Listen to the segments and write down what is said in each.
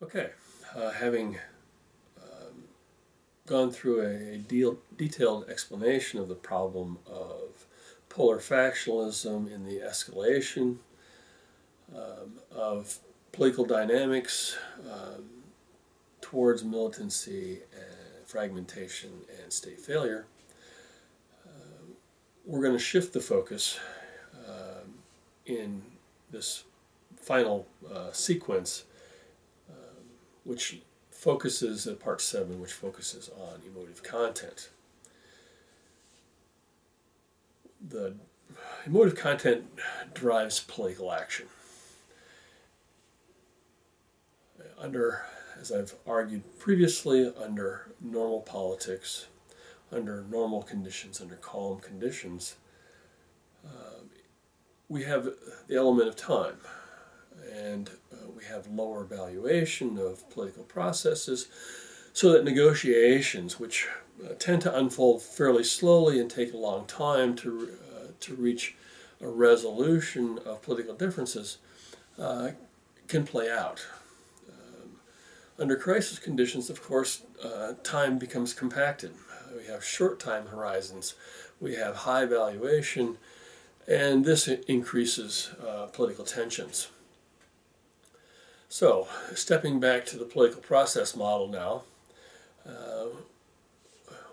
Okay, having gone through a detailed explanation of the problem of polar factionalism in the escalation of political dynamics towards militancy and fragmentation and state failure, we're going to shift the focus in this final sequence, which focuses at part 7, which focuses on emotive content. The emotive content drives political action. As I've argued previously, under normal politics, under normal conditions, under calm conditions, we have the element of time, and we have lower valuation of political processes, so that negotiations, which tend to unfold fairly slowly and take a long time to reach a resolution of political differences, can play out. Under crisis conditions, of course, time becomes compacted. We have short time horizons, we have high valuation, and this increases political tensions. So, stepping back to the political process model now,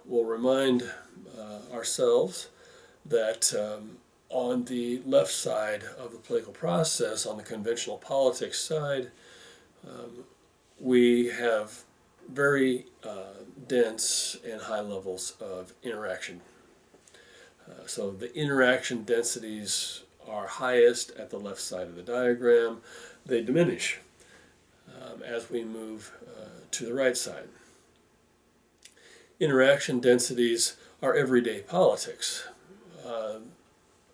we'll remind ourselves that on the left side of the political process, on the conventional politics side, we have very dense and high levels of interaction. So the interaction densities are highest at the left side of the diagram. They diminish as we move to the right side. Interaction densities are everyday politics.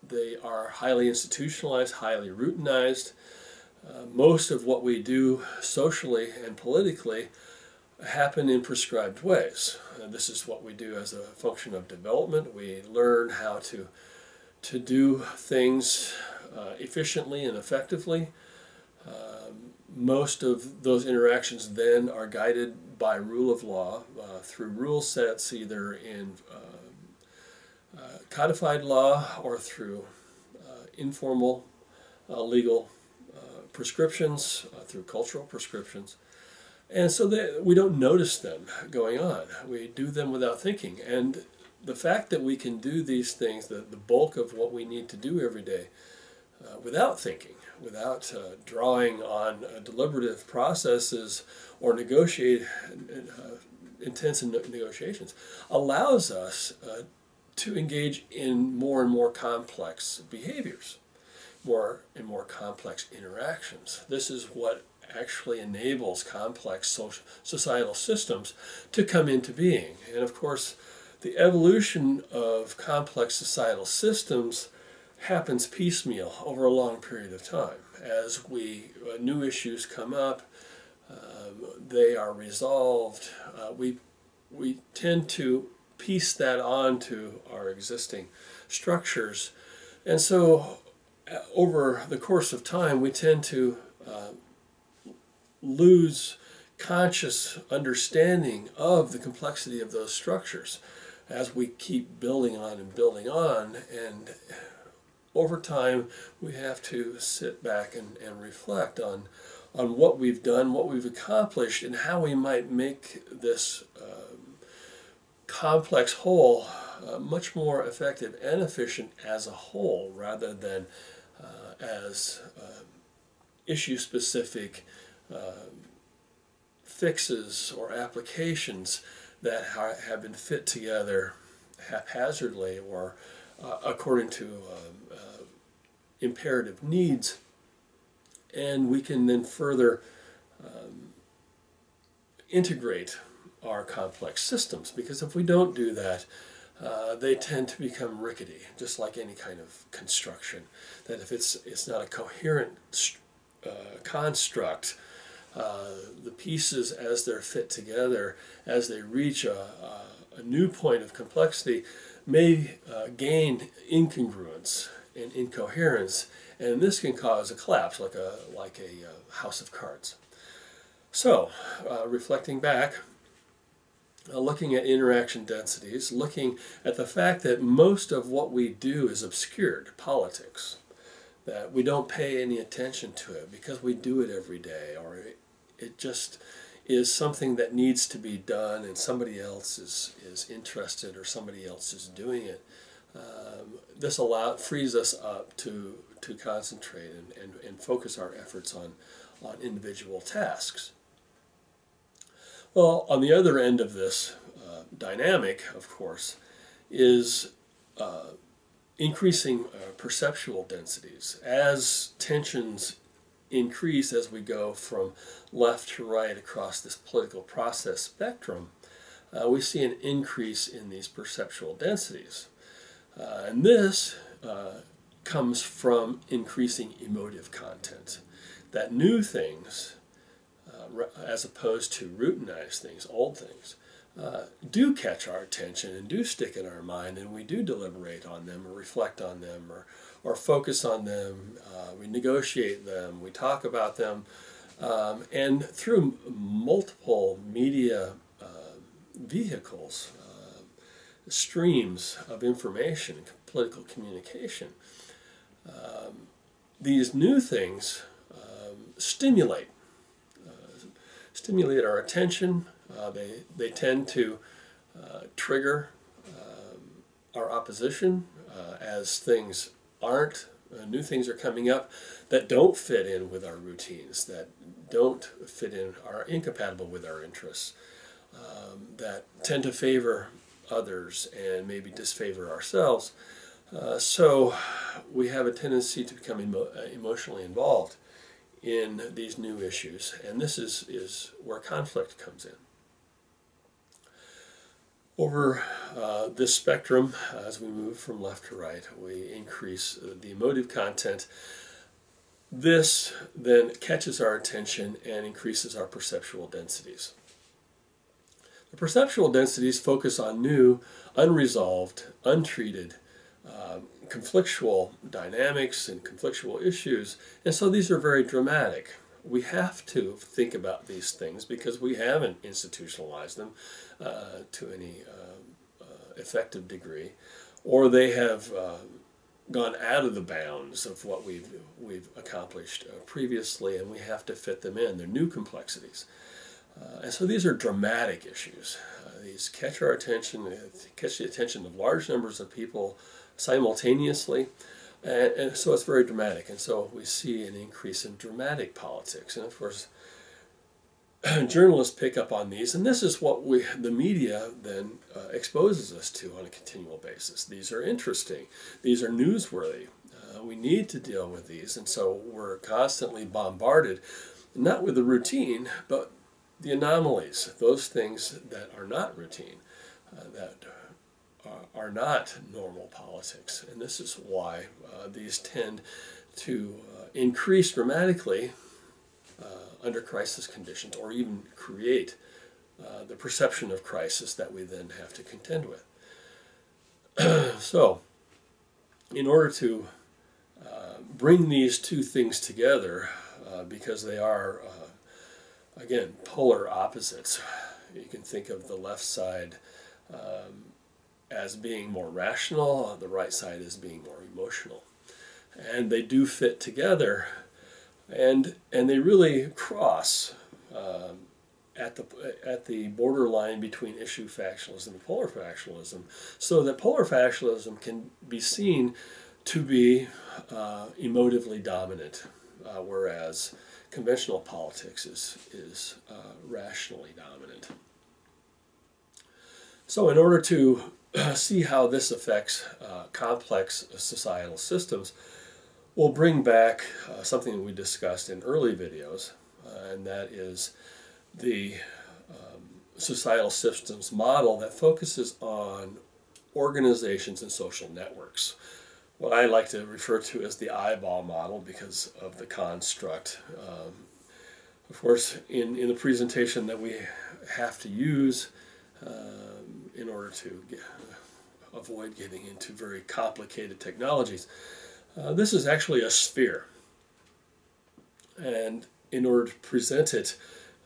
They are highly institutionalized, highly routinized. Most of what we do socially and politically happen in prescribed ways. This is what we do as a function of development. We learn how to do things efficiently and effectively. Most of those interactions then are guided by rule of law through rule sets, either in codified law or through informal legal prescriptions, through cultural prescriptions. And so we don't notice them going on. We do them without thinking. And the fact that we can do these things, the bulk of what we need to do every day, without thinking, without drawing on deliberative processes or intense negotiations, allows us to engage in more and more complex behaviors, more and more complex interactions. This is what actually enables complex societal systems to come into being. And of course, the evolution of complex societal systems happens piecemeal over a long period of time. As new issues come up, they are resolved. We tend to piece that onto our existing structures. And so over the course of time, we tend to lose conscious understanding of the complexity of those structures as we keep building on and building on. And over time, we have to sit back and reflect on what we've done, what we've accomplished, and how we might make this complex whole much more effective and efficient as a whole, rather than as issue-specific fixes or applications that have been fit together haphazardly or according to imperative needs. And we can then further integrate our complex systems, because if we don't do that, they tend to become rickety, just like any kind of construction. That if it's not a coherent construct, the pieces as they're fit together, as they reach a new point of complexity, may gain incongruence and incoherence, and this can cause a collapse, like a house of cards. So, reflecting back, looking at interaction densities, looking at the fact that most of what we do is obscured, politics, that we don't pay any attention to it because we do it every day, or it just is something that needs to be done and somebody else is interested or somebody else is doing it. This frees us up to concentrate and focus our efforts on individual tasks. Well, on the other end of this dynamic, of course, is increasing perceptual densities. As tensions increase as we go from left to right across this political process spectrum, we see an increase in these perceptual densities. And this comes from increasing emotive content. That new things, as opposed to routinized things, old things, do catch our attention and do stick in our mind, and we do deliberate on them or reflect on them or focus on them. We negotiate them, we talk about them, and through multiple media vehicles, streams of information, political communication, these new things stimulate our attention. They tend to trigger our opposition as things aren't, new things are coming up that don't fit in with our routines, that don't fit in, are incompatible with our interests, that tend to favor others and maybe disfavor ourselves. So we have a tendency to become emotionally involved in these new issues, and this is where conflict comes in. Over this spectrum, as we move from left to right, we increase the emotive content. This then catches our attention and increases our perceptual densities. The perceptual densities focus on new, unresolved, untreated, conflictual dynamics and conflictual issues, and so these are very dramatic. We have to think about these things because we haven't institutionalized them to any effective degree, or they have gone out of the bounds of what we've accomplished previously, and we have to fit them in. They're new complexities. And so these are dramatic issues. These catch our attention, catch the attention of large numbers of people simultaneously, and so it's very dramatic. And so we see an increase in dramatic politics. And of course, journalists pick up on these, and this is what the media then exposes us to on a continual basis. These are interesting. These are newsworthy. We need to deal with these, and so we're constantly bombarded, not with the routine, but the anomalies, those things that are not routine, that are not normal politics. And this is why these tend to increase dramatically under crisis conditions, or even create the perception of crisis that we then have to contend with. So, in order to bring these two things together, because they are again, polar opposites. You can think of the left side as being more rational, the right side as being more emotional. And they do fit together, and they really cross at the borderline between issue factionalism and polar factionalism, so that polar factionalism can be seen to be emotively dominant, whereas conventional politics is rationally dominant. So in order to see how this affects complex societal systems, we'll bring back something that we discussed in early videos, and that is the societal systems model that focuses on organizations and social networks. What I like to refer to as the eyeball model because of the construct. Of course, in the presentation that we have to use in order to avoid getting into very complicated technologies, this is actually a sphere. And in order to present it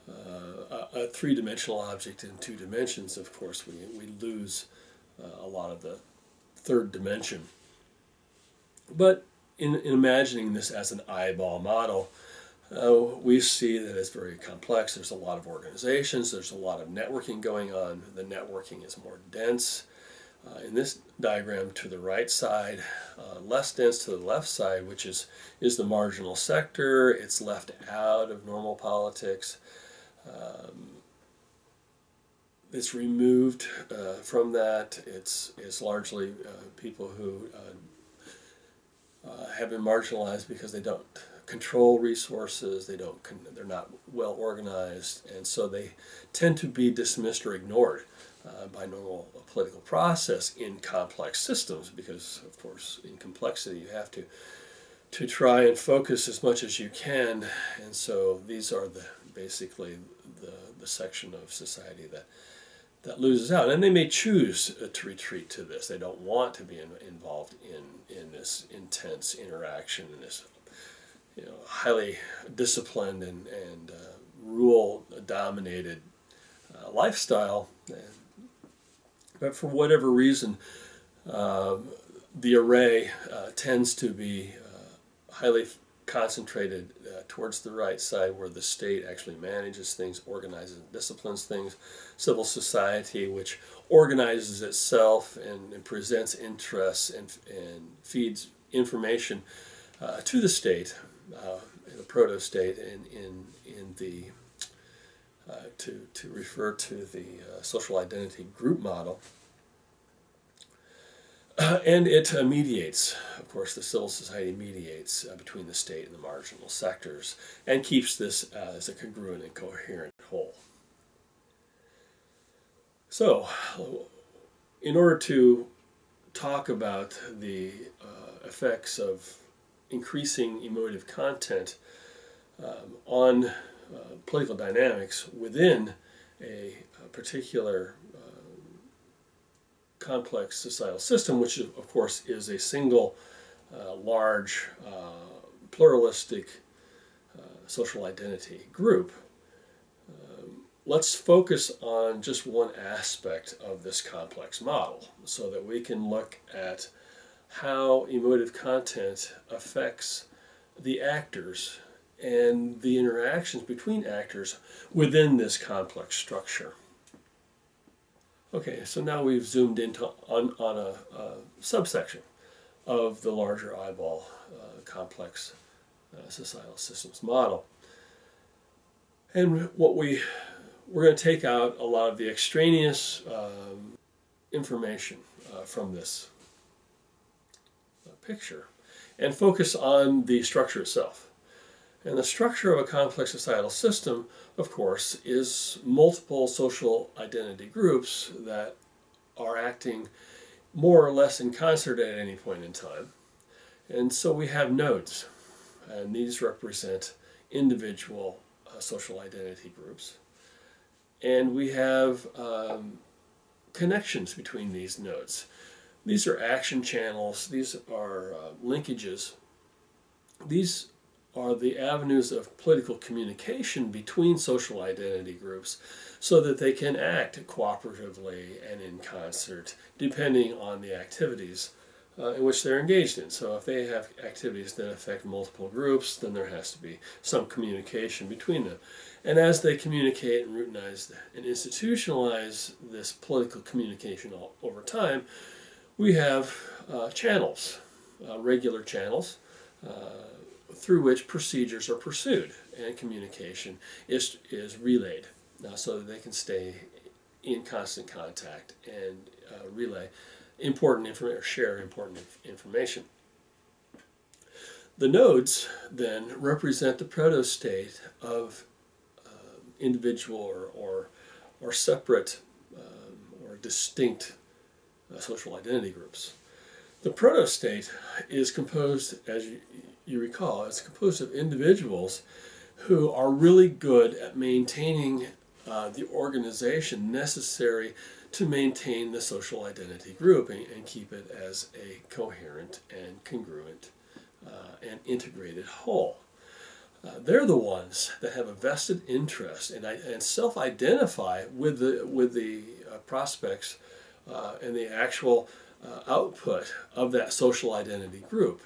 a three-dimensional object in two dimensions, of course, we lose a lot of the third dimension. But in imagining this as an eyeball model, we see that it's very complex. There's a lot of organizations. There's a lot of networking going on. The networking is more dense. In this diagram to the right side, less dense to the left side, which is the marginal sector. It's left out of normal politics. It's removed from that. It's largely people who have been marginalized because they don't control resources. They're not well organized, and so they tend to be dismissed or ignored by normal political process in complex systems, because of course in complexity you have to try and focus as much as you can, and so these are basically the section of society that loses out, and they may choose to retreat to this. They don't want to be involved in this intense interaction, in this highly disciplined and rule-dominated lifestyle. But for whatever reason, the array tends to be highly concentrated towards the right side, where the state actually manages things, organizes and disciplines things. Civil society, which organizes itself and presents interests and feeds information to the state, the proto-state, in the to refer to the social identity group model. And it mediates, of course, the civil society mediates between the state and the marginal sectors and keeps this as a congruent and coherent whole. So, in order to talk about the effects of increasing emotive content on political dynamics within a particular complex societal system, which of course is a single large pluralistic social identity group, let's focus on just one aspect of this complex model so that we can look at how emotive content affects the actors and the interactions between actors within this complex structure. Okay, so now we've zoomed into on a subsection of the larger eyeball complex societal systems model. And we're going to take out a lot of the extraneous information from this picture and focus on the structure itself. And the structure of a complex societal system, of course, is multiple social identity groups that are acting more or less in concert at any point in time. And so we have nodes, and these represent individual social identity groups. And we have connections between these nodes. These are action channels, these are linkages. These are the avenues of political communication between social identity groups so that they can act cooperatively and in concert depending on the activities in which they're engaged in. So if they have activities that affect multiple groups, then there has to be some communication between them. And as they communicate and routinize and institutionalize this political communication over time, we have channels, regular channels, through which procedures are pursued and communication is relayed so that they can stay in constant contact and relay important information or share important information. The nodes then represent the proto-state of individual or separate or distinct social identity groups. The proto-state is composed, as you recall, it's composed of individuals who are really good at maintaining the organization necessary to maintain the social identity group and keep it as a coherent and congruent and integrated whole. They're the ones that have a vested interest and self-identify with the prospects and the actual output of that social identity group.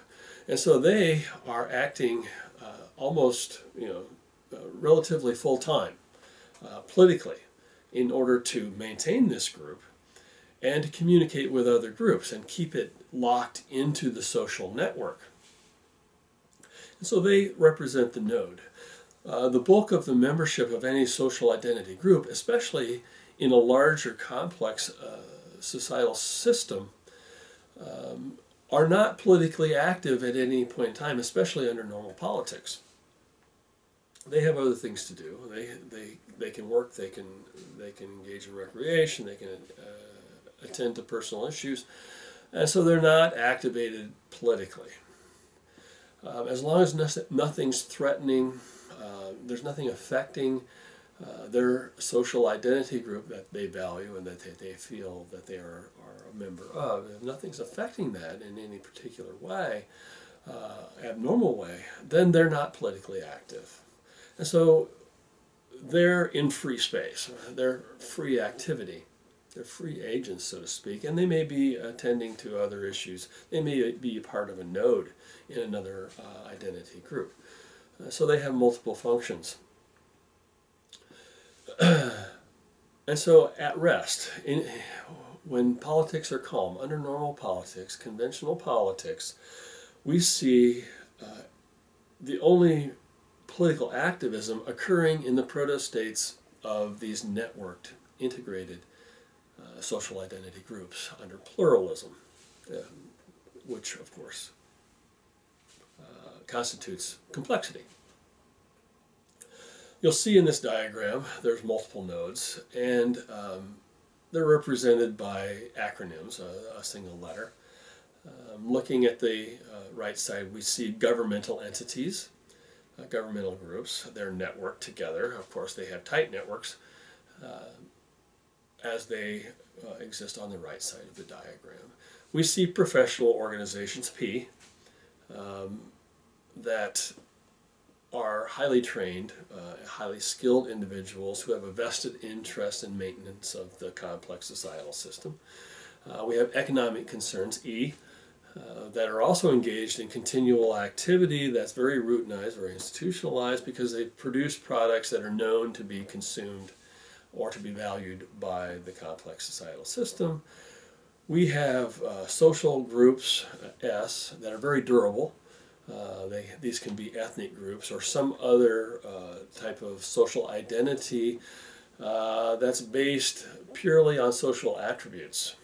And so they are acting almost, relatively full-time politically in order to maintain this group and to communicate with other groups and keep it locked into the social network. And so they represent the node. The bulk of the membership of any social identity group, especially in a larger complex societal system, are not politically active at any point in time, especially under normal politics. They have other things to do. They can work, they can engage in recreation, they can attend to personal issues, and so they're not activated politically. As long as nothing's threatening, there's nothing affecting their social identity group that they value and that they feel that they are a member of, if nothing's affecting that in any particular way, abnormal way, then they're not politically active. And so they're in free space, they're free activity, they're free agents, so to speak, and they may be attending to other issues. They may be a part of a node in another identity group. So they have multiple functions. And so at rest, when politics are calm, under normal politics, conventional politics, we see the only political activism occurring in the proto-states of these networked, integrated social identity groups under pluralism, which of course constitutes complexity. You'll see in this diagram there's multiple nodes, and they're represented by acronyms, a single letter. Looking at the right side, we see governmental entities, governmental groups. They're networked together. Of course, they have tight networks as they exist on the right side of the diagram. We see professional organizations, P, that are highly trained, highly skilled individuals who have a vested interest in maintenance of the complex societal system. We have economic concerns, E, that are also engaged in continual activity that's very routinized, very institutionalized, because they produce products that are known to be consumed or to be valued by the complex societal system. We have social groups, S, that are very durable. These can be ethnic groups or some other type of social identity that's based purely on social attributes.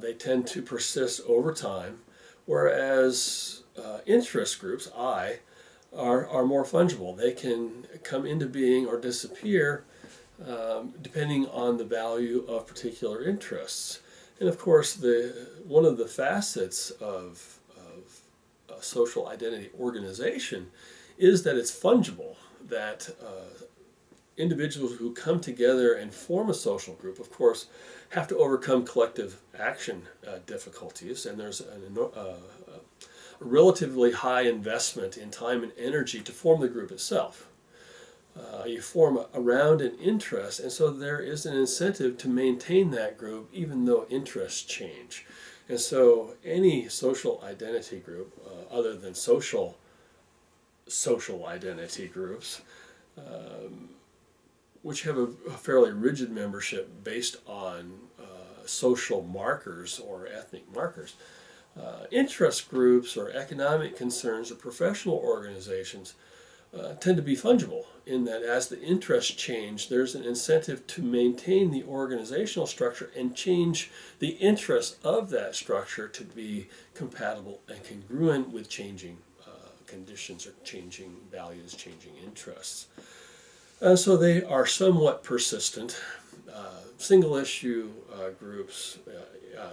They tend to persist over time, whereas interest groups, I, are more fungible. They can come into being or disappear depending on the value of particular interests. And of course, one of the facets of social identity organization is that it's fungible, that individuals who come together and form a social group, of course, have to overcome collective action difficulties, and there's a relatively high investment in time and energy to form the group itself. You form around an interest, and so there is an incentive to maintain that group even though interests change. And so any social identity group, other than social identity groups, which have a fairly rigid membership based on social markers or ethnic markers, interest groups or economic concerns or professional organizations tend to be fungible in that as the interests change, there's an incentive to maintain the organizational structure and change the interests of that structure to be compatible and congruent with changing conditions or changing values, changing interests. So they are somewhat persistent. Single issue groups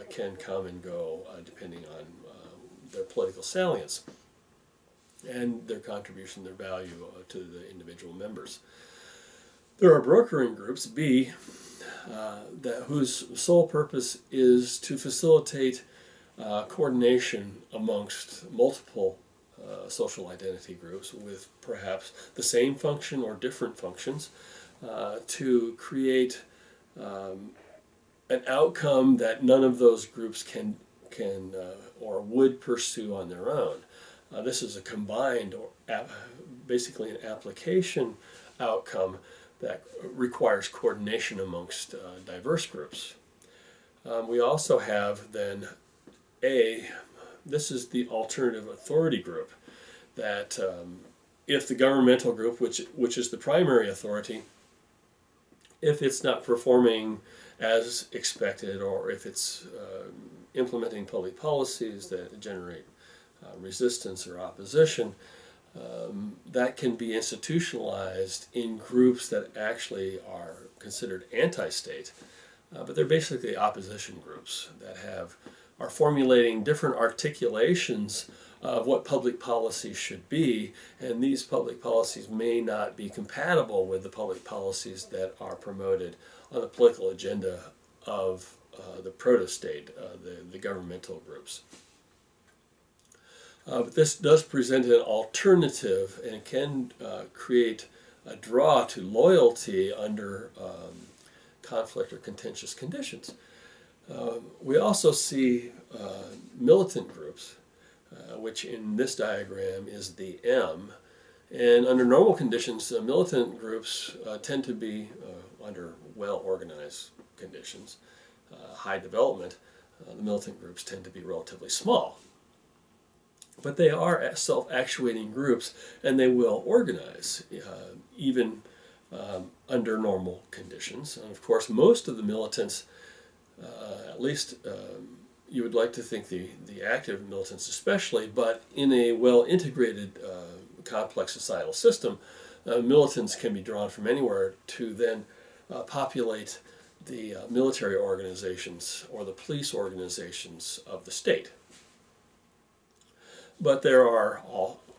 can come and go depending on their political salience and their contribution, their value to the individual members. There are brokering groups, B, whose sole purpose is to facilitate coordination amongst multiple social identity groups with perhaps the same function or different functions to create an outcome that none of those groups can or would pursue on their own. This is a combined, or basically an application outcome that requires coordination amongst diverse groups. We also have then this is the alternative authority group, that if the governmental group, which is the primary authority, if it's not performing as expected, or if it's implementing public policies that generate resistance or opposition, that can be institutionalized in groups that actually are considered anti-state, but they're basically opposition groups that are formulating different articulations of what public policy should be, and these public policies may not be compatible with the public policies that are promoted on the political agenda of the proto-state, the governmental groups. But this does present an alternative, and it can create a draw to loyalty under conflict or contentious conditions. We also see militant groups, which in this diagram is the M. And under normal conditions, militant groups tend to be, under well-organized conditions, high development, the militant groups tend to be relatively small. But they are self-actuating groups, and they will organize, even under normal conditions. And of course, most of the militants, at least you would like to think the active militants especially, but in a well-integrated complex societal system, militants can be drawn from anywhere to then populate the military organizations or the police organizations of the state. But there are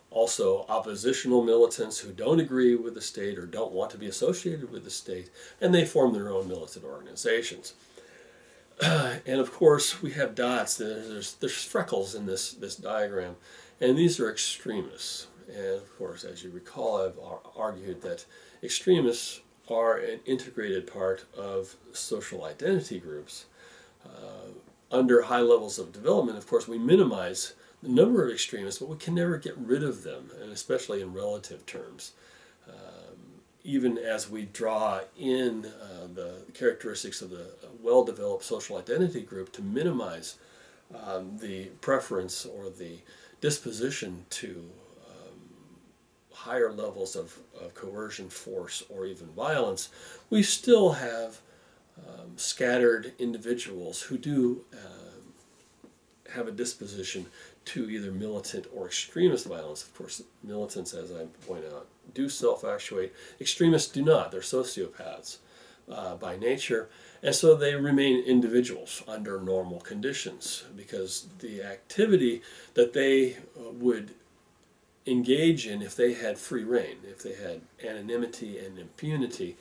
also oppositional militants who don't agree with the state or don't want to be associated with the state, and they form their own militant organizations. And of course, we have dots. There's freckles in this diagram, and these are extremists. And of course, as you recall, I've argued that extremists are an integrated part of social identity groups. Under high levels of development, of course, we minimize the number of extremists, but we can never get rid of them, and especially in relative terms. Even as we draw in the characteristics of the well-developed social identity group to minimize the preference or the disposition to higher levels of coercion, force, or even violence, we still have scattered individuals who do have a disposition to either militant or extremist violence. Of course, militants, as I point out, do self-actuate. Extremists do not. They're sociopaths by nature, and so they remain individuals under normal conditions, because the activity that they would engage in if they had free rein, if they had anonymity and impunity,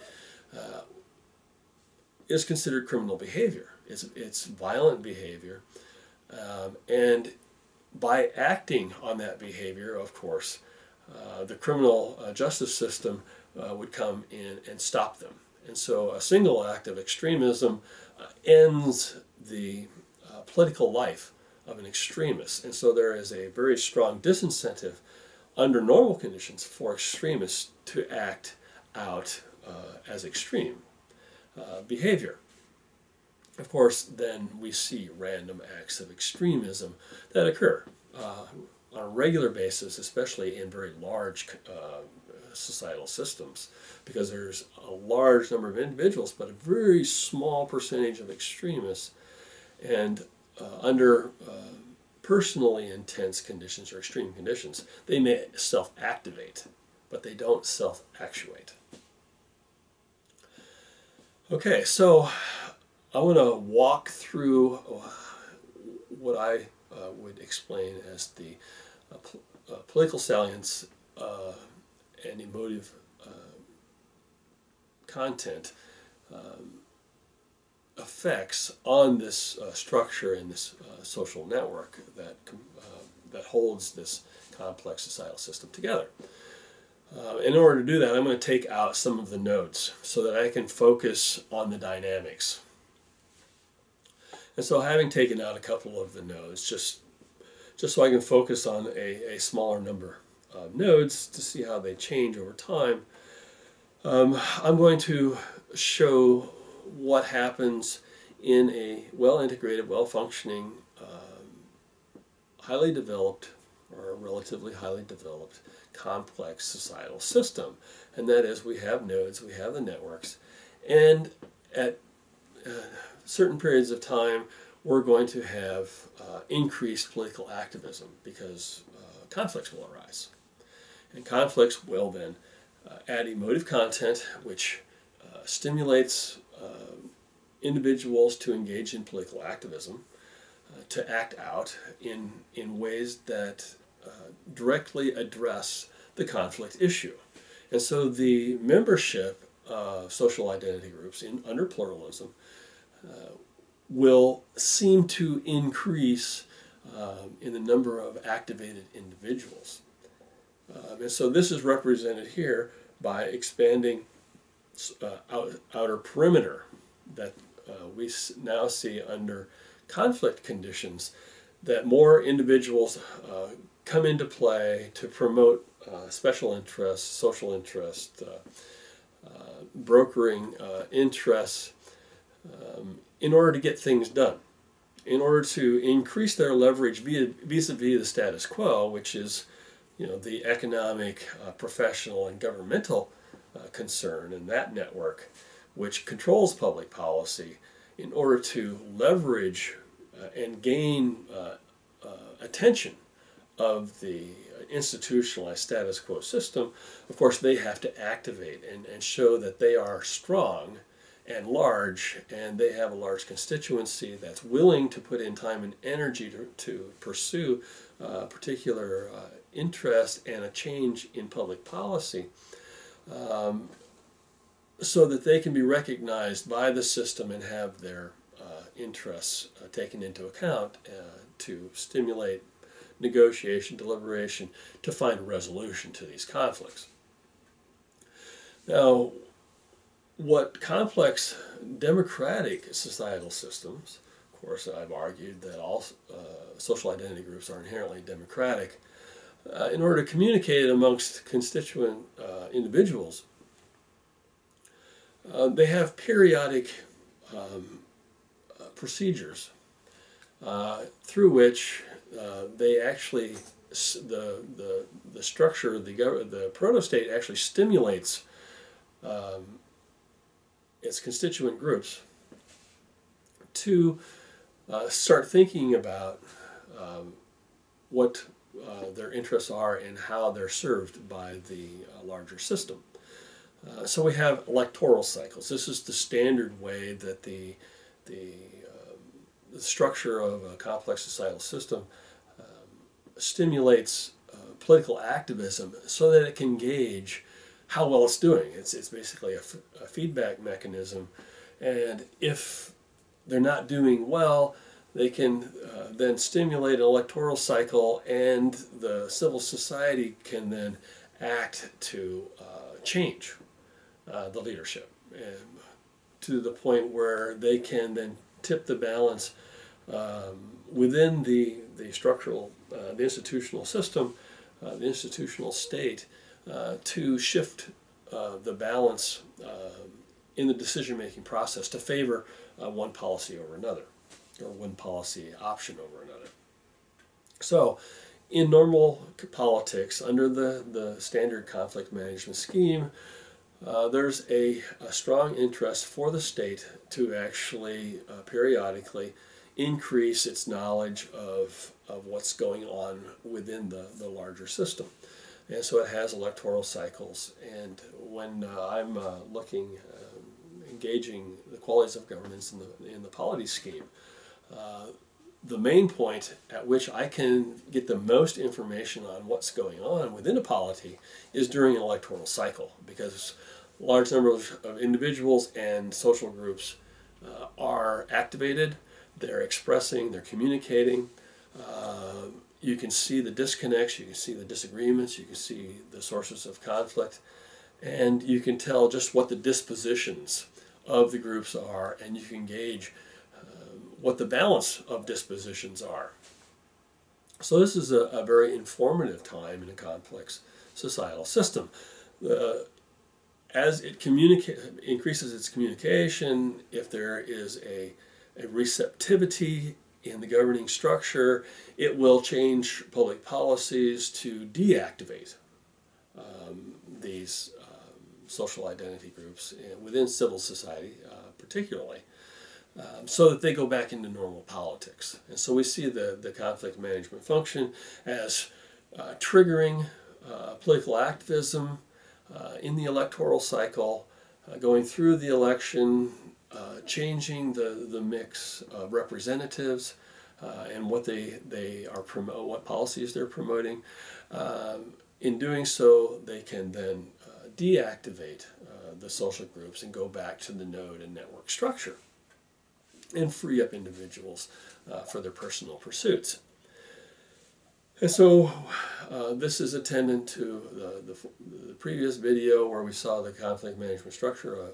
is considered criminal behavior. It's violent behavior, and by acting on that behavior, of course, the criminal justice system would come in and stop them. And so a single act of extremism ends the political life of an extremist. And so there is a very strong disincentive under normal conditions for extremists to act out as extreme behavior. Of course, then we see random acts of extremism that occur on a regular basis, especially in very large societal systems, because there's a large number of individuals, but a very small percentage of extremists. And under personally intense conditions or extreme conditions, they may self-activate, but they don't self-actuate. Okay, so I want to walk through what I would explain as the political salience and emotive content effects on this structure and this social network that holds this complex societal system together. In order to do that, I'm going to take out some of the nodes so that I can focus on the dynamics. And so having taken out a couple of the nodes, just so I can focus on a smaller number of nodes to see how they change over time, I'm going to show what happens in a well-integrated, well-functioning, highly developed, or relatively highly developed, complex societal system. And that is, we have nodes, we have the networks, and at certain periods of time we're going to have increased political activism because conflicts will arise. And conflicts will then add emotive content, which stimulates individuals to engage in political activism, to act out in ways that directly address the conflict issue. And so the membership of social identity groups under pluralism will seem to increase in the number of activated individuals. And so this is represented here by expanding outer perimeter that we now see under conflict conditions, that more individuals come into play to promote special interests, social interests, brokering interests, in order to get things done, in order to increase their leverage vis-a-vis the status quo, which is, the economic, professional, and governmental concern in that network, which controls public policy, in order to leverage and gain attention of the institutionalized status quo system. Of course, they have to activate and show that they are strong and large, and they have a large constituency that's willing to put in time and energy to pursue particular interest and a change in public policy, so that they can be recognized by the system and have their interests taken into account to stimulate negotiation, deliberation, to find a resolution to these conflicts. Now, what complex democratic societal systems, of course I've argued that all social identity groups are inherently democratic, in order to communicate amongst constituent individuals, they have periodic procedures through which they actually, the structure, the proto-state actually stimulates its constituent groups to start thinking about what their interests are and how they're served by the larger system. So we have electoral cycles. This is the standard way that the structure of a complex societal system stimulates political activism so that it can gauge how well it's doing. It's basically a feedback mechanism, and if they're not doing well, they can then stimulate an electoral cycle, and the civil society can then act to change the leadership, to the point where they can then tip the balance within the structural, the institutional system, the institutional state, to shift the balance in the decision-making process to favor one policy over another, or one policy option over another. So, in normal politics, under the standard conflict management scheme, there's a strong interest for the state to actually periodically increase its knowledge of what's going on within the larger system. And so it has electoral cycles. And when I'm engaging the qualities of governance in the polity scheme, the main point at which I can get the most information on what's going on within a polity is during an electoral cycle, because large numbers of individuals and social groups are activated, they're expressing, they're communicating you can see the disconnects, you can see the disagreements, you can see the sources of conflict, and you can tell just what the dispositions of the groups are, and you can gauge what the balance of dispositions are. So this is a very informative time in a complex societal system. As it increases its communication, if there is a receptivity in the governing structure, it will change public policies to deactivate these social identity groups within civil society particularly, so that they go back into normal politics. And so we see the conflict management function as triggering political activism in the electoral cycle, going through the election, changing the mix of representatives and what they are what policies they're promoting. In doing so, they can then deactivate the social groups and go back to the node and network structure and free up individuals for their personal pursuits. And so this is attendant to the previous video where we saw the conflict management structure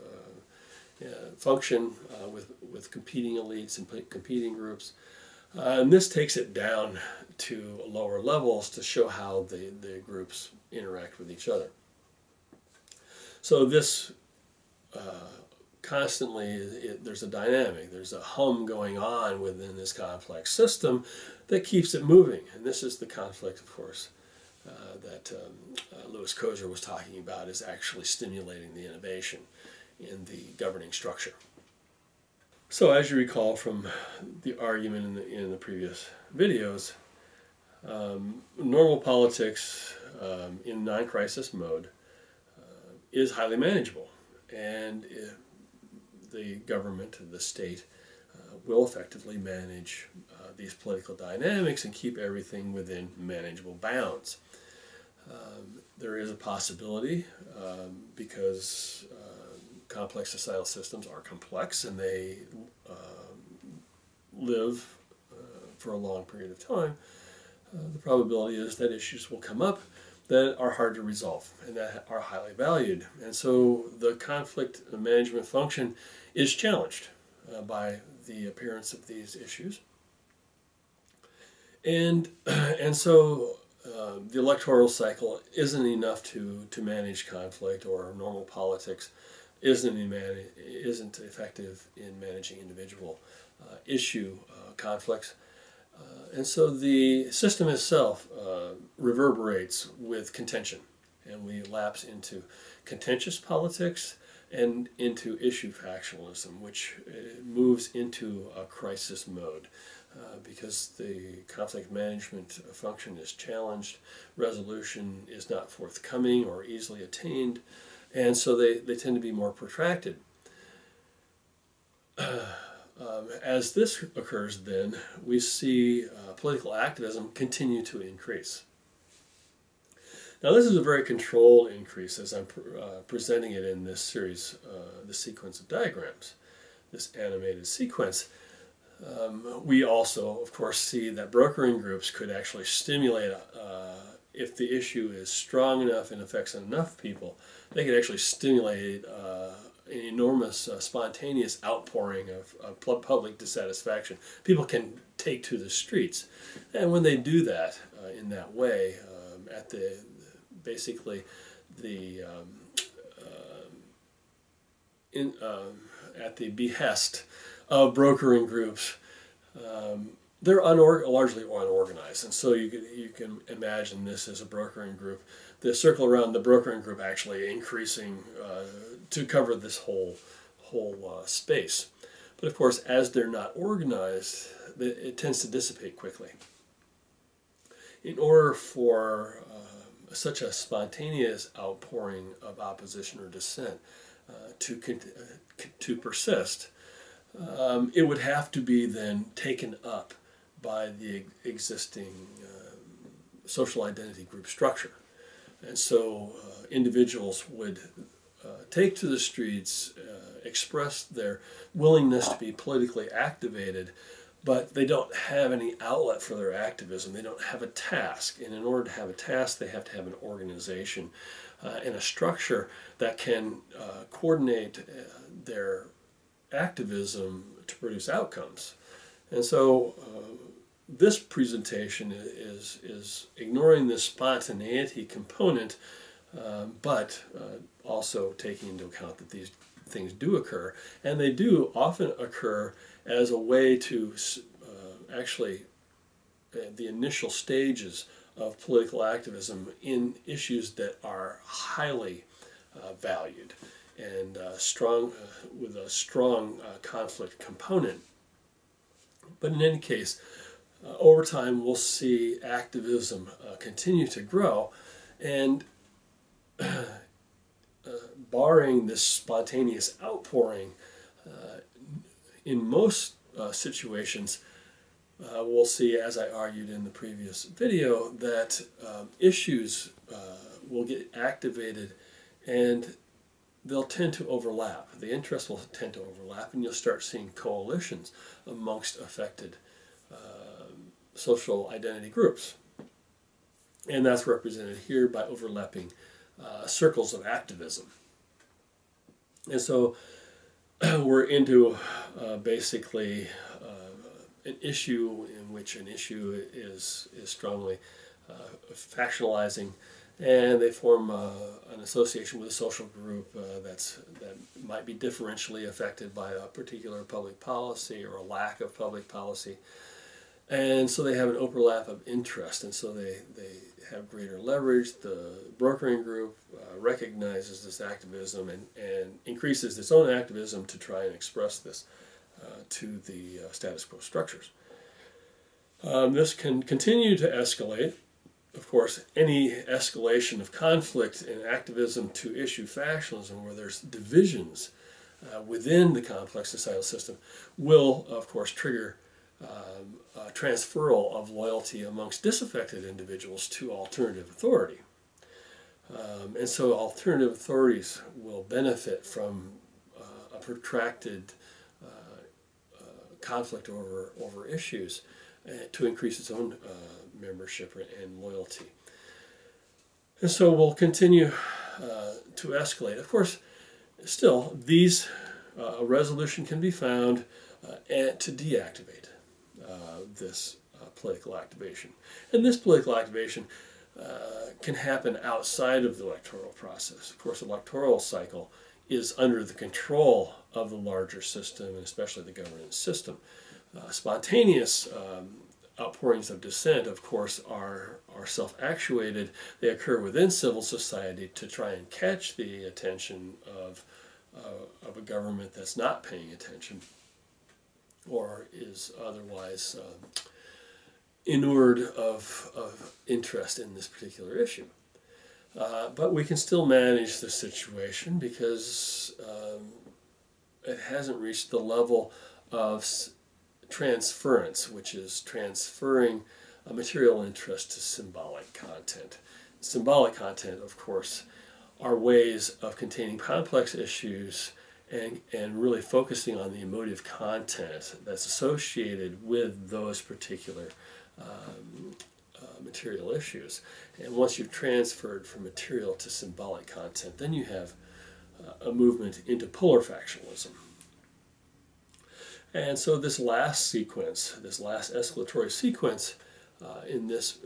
function with competing elites and competing groups. And this takes it down to lower levels to show how the groups interact with each other. So this constantly, there's a dynamic, there's a hum going on within this complex system that keeps it moving. And this is the conflict, of course, that Louis Kozer was talking about, is actually stimulating the innovation in the governing structure. So as you recall from the argument in the previous videos, normal politics in non-crisis mode is highly manageable, and the government, the state, will effectively manage these political dynamics and keep everything within manageable bounds. There is a possibility, because complex societal systems are complex and they live for a long period of time, the probability is that issues will come up that are hard to resolve and that are highly valued. And so the conflict management function is challenged by the appearance of these issues. And so the electoral cycle isn't enough to manage conflict, or normal politics isn't effective in managing individual issue conflicts. And so the system itself reverberates with contention, and we lapse into contentious politics and into issue factionalism, which moves into a crisis mode because the conflict management function is challenged, resolution is not forthcoming or easily attained, and so they tend to be more protracted. As this occurs, then, we see political activism continue to increase. Now, this is a very controlled increase as I'm presenting it in this series, this sequence of diagrams, this animated sequence. We also, of course, see that brokering groups could actually stimulate, if the issue is strong enough and affects enough people, they could actually stimulate an enormous spontaneous outpouring of public dissatisfaction. People can take to the streets, and when they do that in that way, at the at the behest of brokering groups, they're largely unorganized, and so you can imagine this as a brokering group, the circle around the brokering group actually increasing to cover this whole space. But of course, as they're not organized, it tends to dissipate quickly. In order for such a spontaneous outpouring of opposition or dissent to persist, it would have to be then taken up by the existing social identity group structure. And so individuals would take to the streets, express their willingness to be politically activated but they don't have any outlet for their activism. They don't have a task, and in order to have a task, they have to have an organization and a structure that can coordinate their activism to produce outcomes. And so this presentation is ignoring this spontaneity component, but also taking into account that these things do occur, and they do often occur as a way to actually the initial stages of political activism in issues that are highly valued and strong with a strong conflict component. But in any case, over time we'll see activism continue to grow, and barring this spontaneous outpouring, in most situations we'll see, as I argued in the previous video, that issues will get activated and they'll tend to overlap. The interests will tend to overlap, and you'll start seeing coalitions amongst affected social identity groups. And that's represented here by overlapping circles of activism. And so we're into basically an issue in which an issue is strongly factionalizing, and they form an association with a social group that might be differentially affected by a particular public policy or a lack of public policy. And so they have an overlap of interest, and so they have greater leverage. The brokering group recognizes this activism and increases its own activism to try and express this to the status quo structures. This can continue to escalate. Of course, any escalation of conflict and activism to issue factionalism, where there's divisions within the complex societal system, will, of course, trigger transferal of loyalty amongst disaffected individuals to alternative authority. And so alternative authorities will benefit from a protracted conflict over issues to increase its own membership and loyalty. And so we'll continue to escalate. Of course, still, a resolution can be found to deactivate this political activation. And this political activation can happen outside of the electoral process. Of course, the electoral cycle is under the control of the larger system, and especially the governance system. Spontaneous outpourings of dissent, of course, are self-actuated. They occur within civil society to try and catch the attention of a government that's not paying attention or is otherwise inured of interest in this particular issue. But we can still manage the situation because it hasn't reached the level of transference, which is transferring a material interest to symbolic content. Symbolic content, of course, are ways of containing complex issues and really focusing on the emotive content that's associated with those particular material issues. And once you've transferred from material to symbolic content, then you have a movement into polar factionalism. And so this last sequence, this last escalatory sequence in this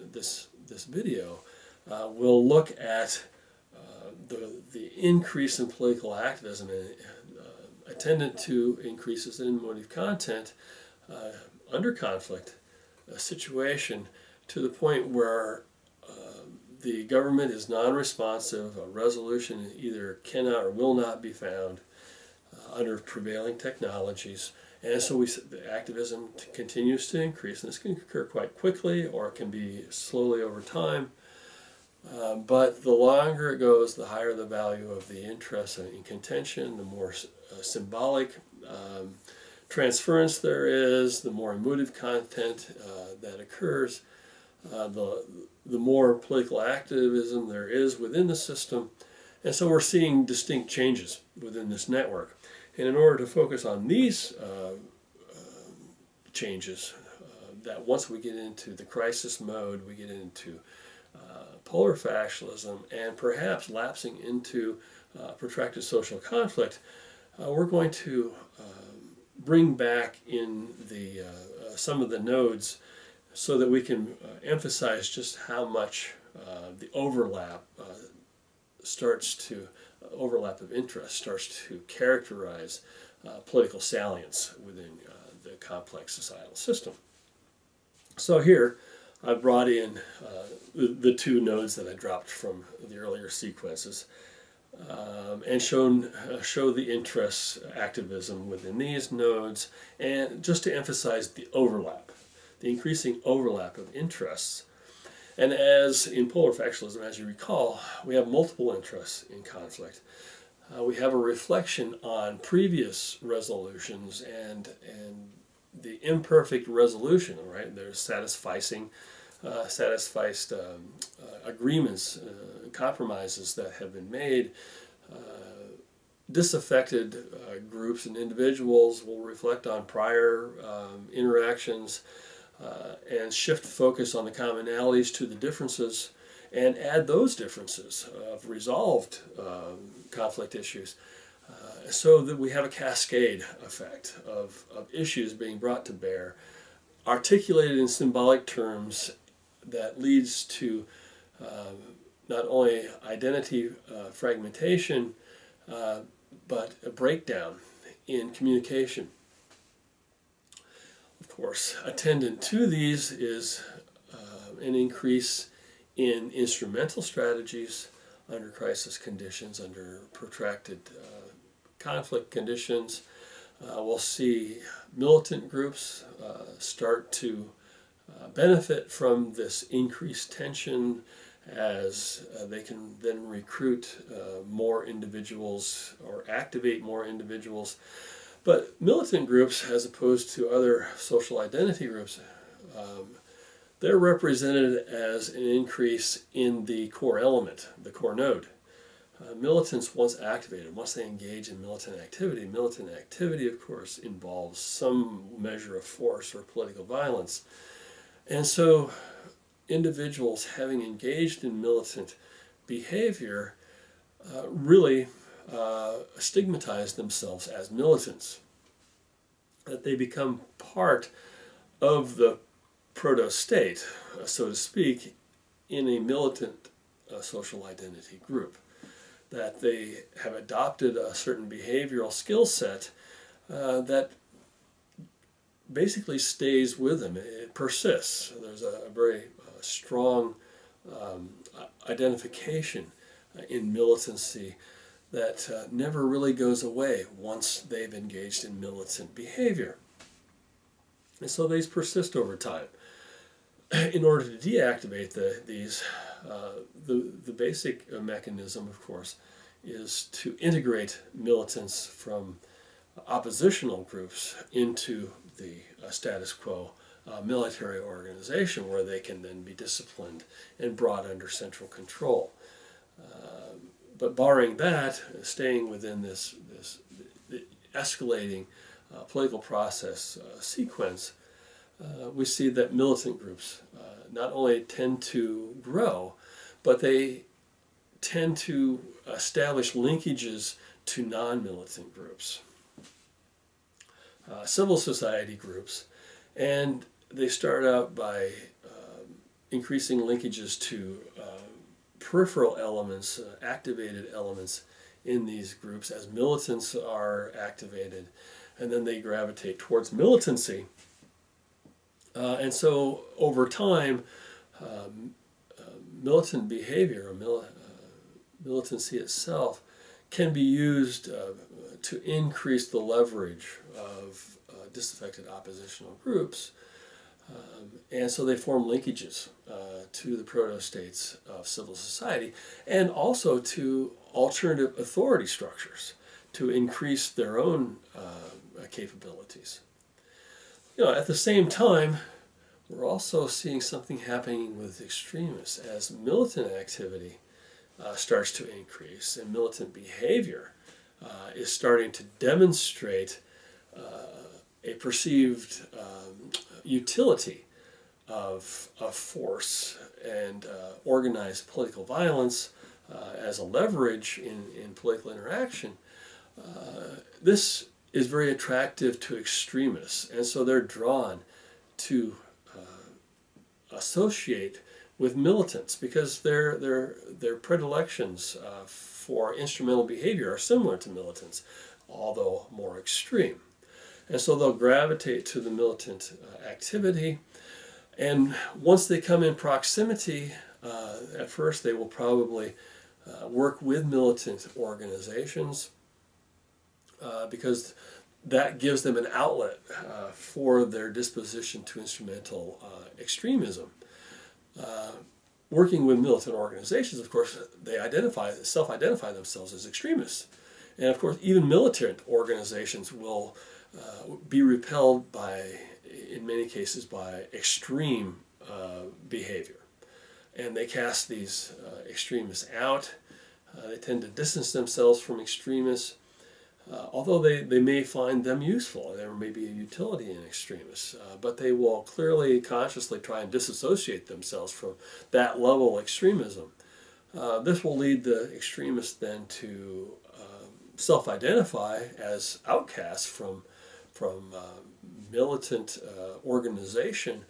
video will look at the increase in political activism attendant to increases in emotive content under conflict, a situation to the point where the government is non-responsive, a resolution either cannot or will not be found under prevailing technologies. And so the activism continues to increase, and this can occur quite quickly or it can be slowly over time. But the longer it goes, the higher the value of the interest in contention, the more symbolic transference there is, the more emotive content that occurs, the more political activism there is within the system. And so we're seeing distinct changes within this network. And in order to focus on these changes that once we get into the crisis mode, we get into polar factionalism and perhaps lapsing into protracted social conflict, we're going to bring back in the some of the nodes so that we can emphasize just how much the overlap overlap of interest starts to characterize political salience within the complex societal system. So here I brought in the two nodes that I dropped from the earlier sequences and show the interests, activism within these nodes, and just to emphasize the overlap, the increasing overlap of interests. And as in polar factionalism, as you recall, we have multiple interests in conflict. We have a reflection on previous resolutions and the imperfect resolution, right? There's satisficing agreements, compromises that have been made. Disaffected groups and individuals will reflect on prior interactions and shift focus on the commonalities to the differences and add those differences of resolved conflict issues so that we have a cascade effect of issues being brought to bear, articulated in symbolic terms that leads to not only identity fragmentation, but a breakdown in communication. Of course, attendant to these is an increase in instrumental strategies under crisis conditions, under protracted conflict conditions. We'll see militant groups start to benefit from this increased tension as they can then recruit more individuals or activate more individuals. But militant groups, as opposed to other social identity groups, they're represented as an increase in the core element, the core node. Militants, once activated, once they engage in militant activity, of course, involves some measure of force or political violence. And so individuals having engaged in militant behavior really stigmatize themselves as militants, that they become part of the proto-state, so to speak, in a militant social identity group, that they have adopted a certain behavioral skill set that basically stays with them. It persists. There's a very strong identification in militancy that never really goes away once they've engaged in militant behavior. And so these persist over time. In order to deactivate these, the basic mechanism, of course, is to integrate militants from oppositional groups into the status quo military organization, where they can then be disciplined and brought under central control. But barring that, staying within this escalating political process sequence, we see that militant groups not only tend to grow, but they tend to establish linkages to non-militant groups, civil society groups, and they start out by increasing linkages to peripheral elements, activated elements in these groups as militants are activated, and then they gravitate towards militancy. And so over time, militant behavior, or militancy itself, can be used to increase the leverage of disaffected oppositional groups. And so they form linkages to the proto-states of civil society, and also to alternative authority structures to increase their own capabilities. At the same time, we're also seeing something happening with extremists as militant activity starts to increase, and militant behavior is starting to demonstrate a perceived utility of force and organized political violence as a leverage in political interaction, this is very attractive to extremists, and so they're drawn to associate with militants because their predilections for instrumental behavior are similar to militants, although more extreme. And so they'll gravitate to the militant activity, and once they come in proximity, at first they will probably work with militant organizations because that gives them an outlet for their disposition to instrumental extremism. Working with militant organizations, of course, they self-identify themselves as extremists. And of course, even militant organizations will be repelled by, in many cases, by extreme behavior. And they cast these extremists out. They tend to distance themselves from extremists, although they may find them useful. There may be a utility in extremists, but they will clearly, consciously try and disassociate themselves from that level of extremism. This will lead the extremists then to self-identify as outcasts from militant organization,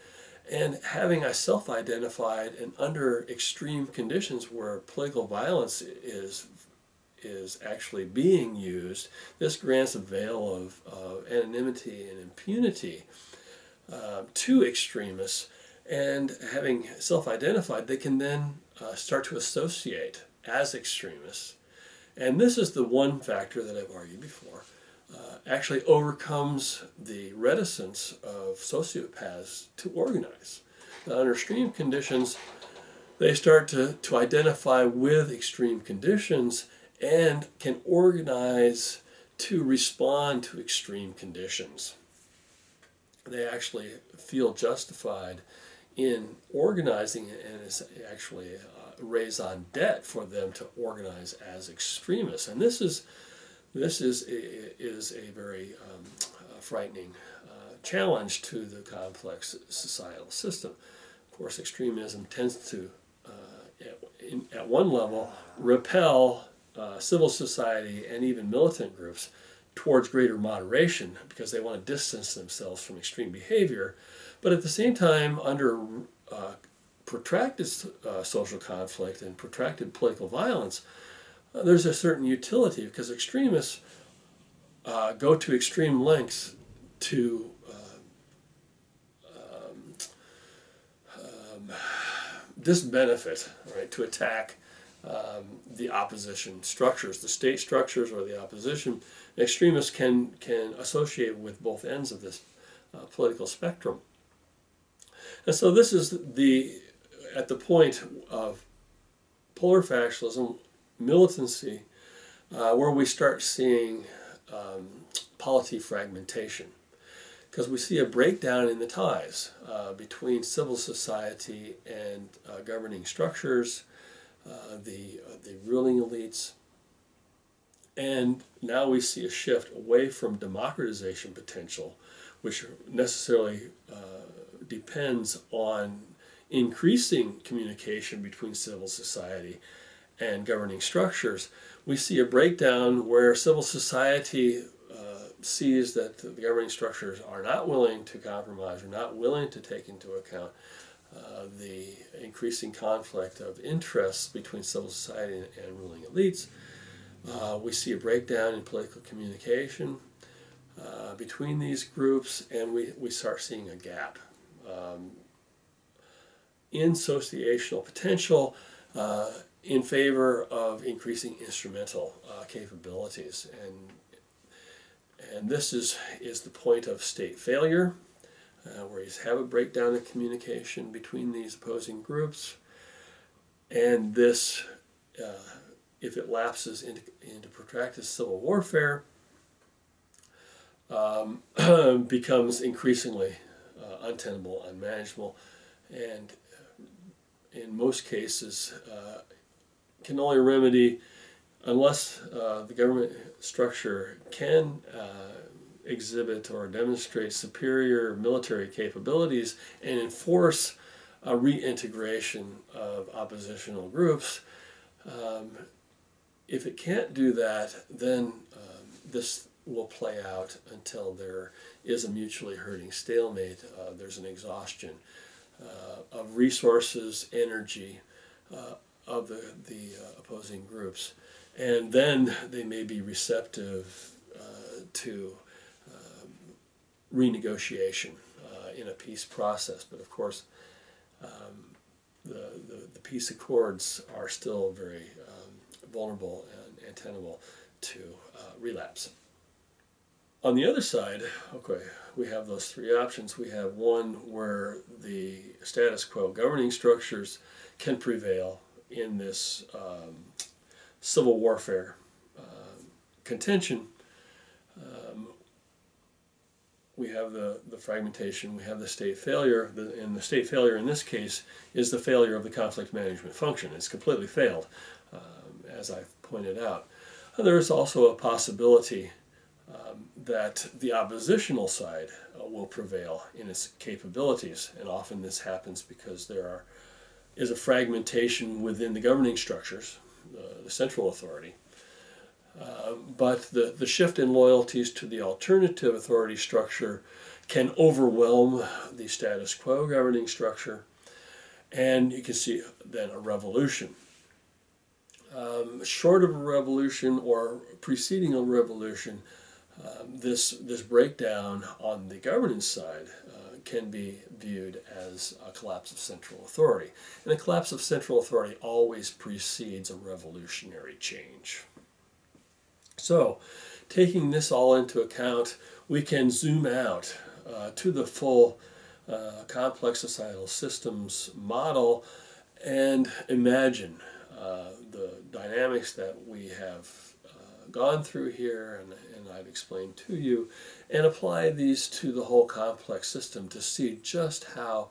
and having a self-identified and under extreme conditions where political violence is actually being used, this grants a veil of anonymity and impunity to extremists. And having self-identified, they can then start to associate as extremists. And this is the one factor that I've argued before actually overcomes the reticence of sociopaths to organize. Now, under extreme conditions, they start to identify with extreme conditions and can organize to respond to extreme conditions. They actually feel justified in organizing, and it's actually a raison d'etre for them to organize as extremists. And this is a very frightening challenge to the complex societal system. Of course, extremism tends to, at one level, repel civil society and even militant groups towards greater moderation because they want to distance themselves from extreme behavior. But at the same time, under protracted social conflict and protracted political violence, there's a certain utility because extremists go to extreme lengths to disbenefit, right, to attack the opposition structures, the state structures or the opposition. Extremists can associate with both ends of this political spectrum. And so this is at the point of polar factionalism, militancy, where we start seeing polity fragmentation, because we see a breakdown in the ties between civil society and governing structures, the ruling elites, and now we see a shift away from democratization potential, which necessarily depends on increasing communication between civil society and governing structures. We see a breakdown where civil society sees that the governing structures are not willing to compromise, or not willing to take into account the increasing conflict of interests between civil society and ruling elites. We see a breakdown in political communication between these groups, and we start seeing a gap in sociational potential in favor of increasing instrumental capabilities. And this is the point of state failure, where you have a breakdown in communication between these opposing groups. And this, if it lapses into protracted civil warfare, becomes increasingly untenable, unmanageable, and in most cases can only remedy unless the government structure can exhibit or demonstrate superior military capabilities and enforce a reintegration of oppositional groups. If it can't do that, then this will play out until there is a mutually hurting stalemate. There's an exhaustion of resources, energy of the opposing groups. And then they may be receptive to renegotiation in a peace process. But of course, the peace accords are still very vulnerable and tenable to relapse. On the other side, okay, we have those three options. We have one where the status quo governing structures can prevail in this civil warfare contention. We have the fragmentation, we have the state failure, and the state failure in this case is the failure of the conflict management function. It's completely failed, as I've pointed out. There is also a possibility that the oppositional side will prevail in its capabilities, and often this happens because there is a fragmentation within the governing structures, the central authority. But the shift in loyalties to the alternative authority structure can overwhelm the status quo governing structure, and you can see then a revolution. Short of a revolution or preceding a revolution, this breakdown on the governance side can be viewed as a collapse of central authority. And a collapse of central authority always precedes a revolutionary change. So, taking this all into account, we can zoom out to the full complex societal systems model and imagine the dynamics that we have gone through here and I've explained to you, and apply these to the whole complex system to see just how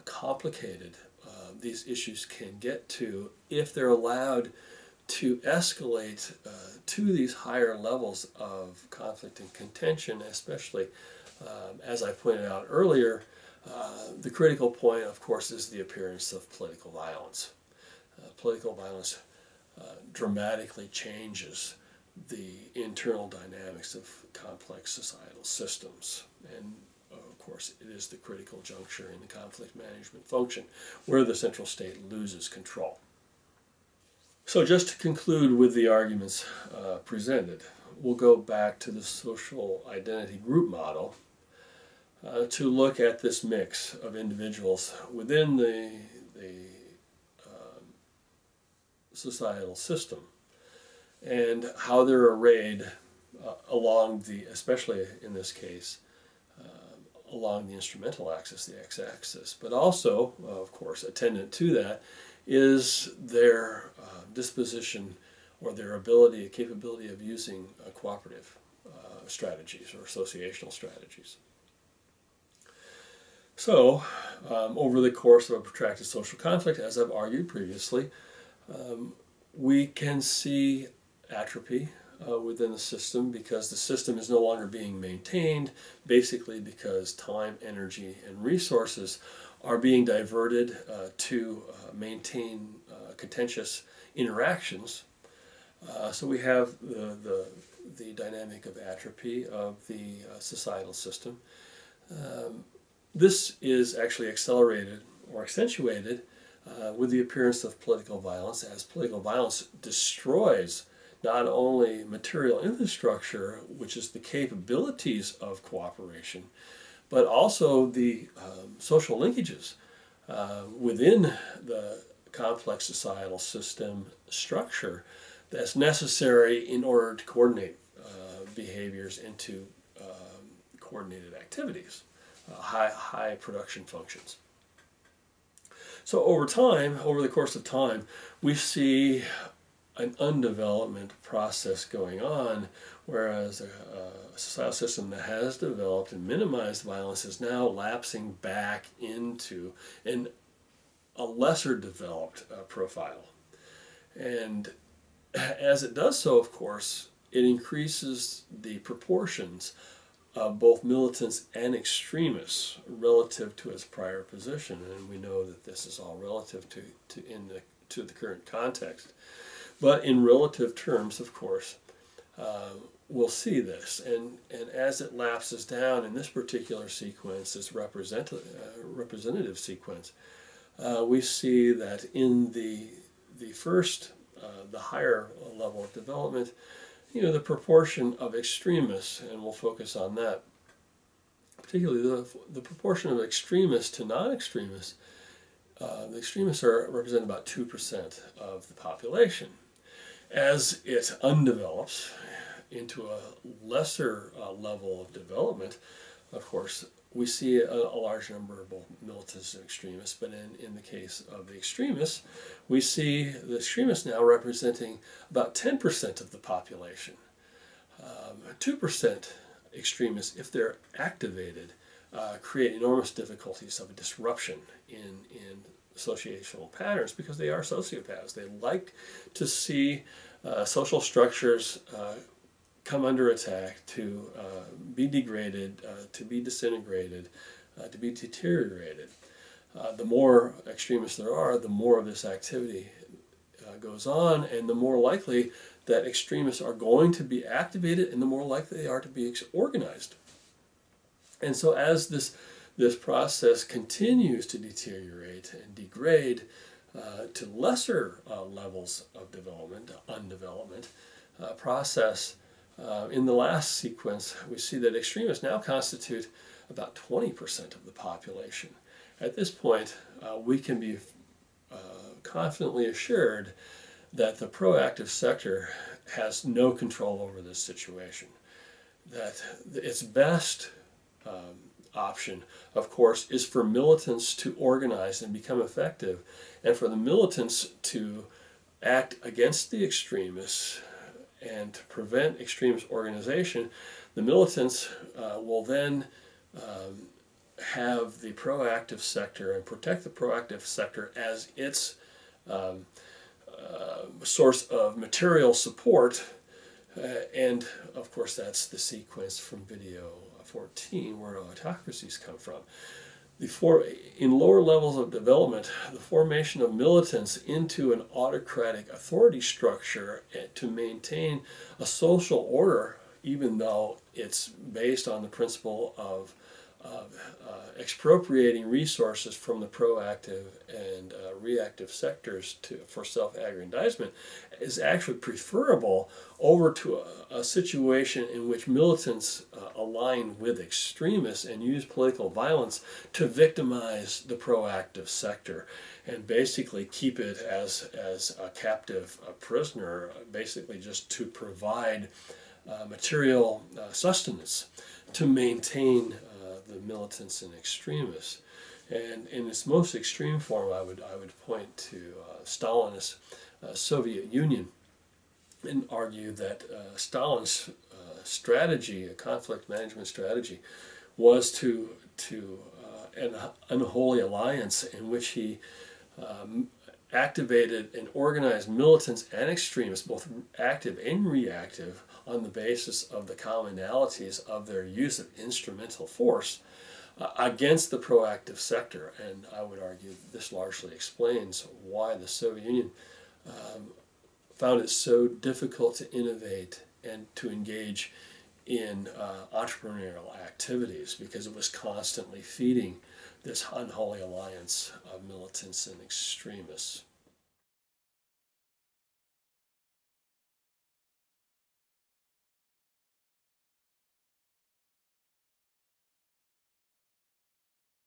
complicated these issues can get to if they're allowed to escalate to these higher levels of conflict and contention, especially, as I pointed out earlier, the critical point, of course, is the appearance of political violence. Political violence dramatically changes the internal dynamics of complex societal systems. And of course, it is the critical juncture in the conflict management function where the central state loses control. So just to conclude with the arguments presented, we'll go back to the social identity group model to look at this mix of individuals within the societal system and how they're arrayed along the, especially in this case, along the instrumental axis, the x-axis, but also, of course, attendant to that is their disposition or their ability, capability of using cooperative strategies or associational strategies. So, over the course of a protracted social conflict, as I've argued previously, we can see atrophy within the system because the system is no longer being maintained, basically because time, energy, and resources are being diverted to maintain contentious interactions. So we have the dynamic of atrophy of the societal system. This is actually accelerated or accentuated with the appearance of political violence, as political violence destroys not only material infrastructure, which is the capabilities of cooperation, but also the social linkages within the complex societal system structure that's necessary in order to coordinate behaviors into coordinated activities, high production functions. So over time, over the course of time, we see an undevelopment process going on, whereas a societal system that has developed and minimized violence is now lapsing back into a lesser developed profile. And as it does so, of course, it increases the proportions both militants and extremists relative to its prior position, and we know that this is all relative to the current context. But in relative terms, of course, we'll see this, and as it lapses down in this particular sequence, this representative sequence, we see that in the first, the higher level of development, the proportion of extremists, and we'll focus on that, particularly the proportion of extremists to non-extremists. The extremists represent about 2% of the population. As it undevelops into a lesser level of development, of course, we see a large number of both militants and extremists, but in the case of the extremists, we see the extremists now representing about 10% of the population. 2% extremists, if they're activated, create enormous difficulties of a disruption in associational patterns, because they are sociopaths. They like to see social structures come under attack, to be degraded, to be disintegrated, to be deteriorated. The more extremists there are, the more of this activity goes on, and the more likely that extremists are going to be activated, and the more likely they are to be organized. And so as this process continues to deteriorate and degrade to lesser levels of development, undevelopment process, in the last sequence, we see that extremists now constitute about 20% of the population. At this point, we can be confidently assured that the proactive sector has no control over this situation. That its best option, of course, is for militants to organize and become effective, and for the militants to act against the extremists and to prevent extremist organization. The militants will then have the proactive sector and protect the proactive sector as its source of material support, and of course that's the sequence from video 14 where autocracies come from. In lower levels of development, the formation of militants into an autocratic authority structure to maintain a social order, even though it's based on the principle of expropriating resources from the proactive and reactive sectors for self-aggrandizement, is actually preferable over to a situation in which militants align with extremists and use political violence to victimize the proactive sector and basically keep it as a captive prisoner, basically just to provide material sustenance to maintain the militants and extremists. And in its most extreme form, I would point to Stalinist Soviet Union and argue that Stalin's strategy, a conflict management strategy, was to an unholy alliance in which he activated and organized militants and extremists, both active and reactive, on the basis of the commonalities of their use of instrumental force against the proactive sector. And I would argue this largely explains why the Soviet Union found it so difficult to innovate and to engage in entrepreneurial activities, because it was constantly feeding this unholy alliance of militants and extremists.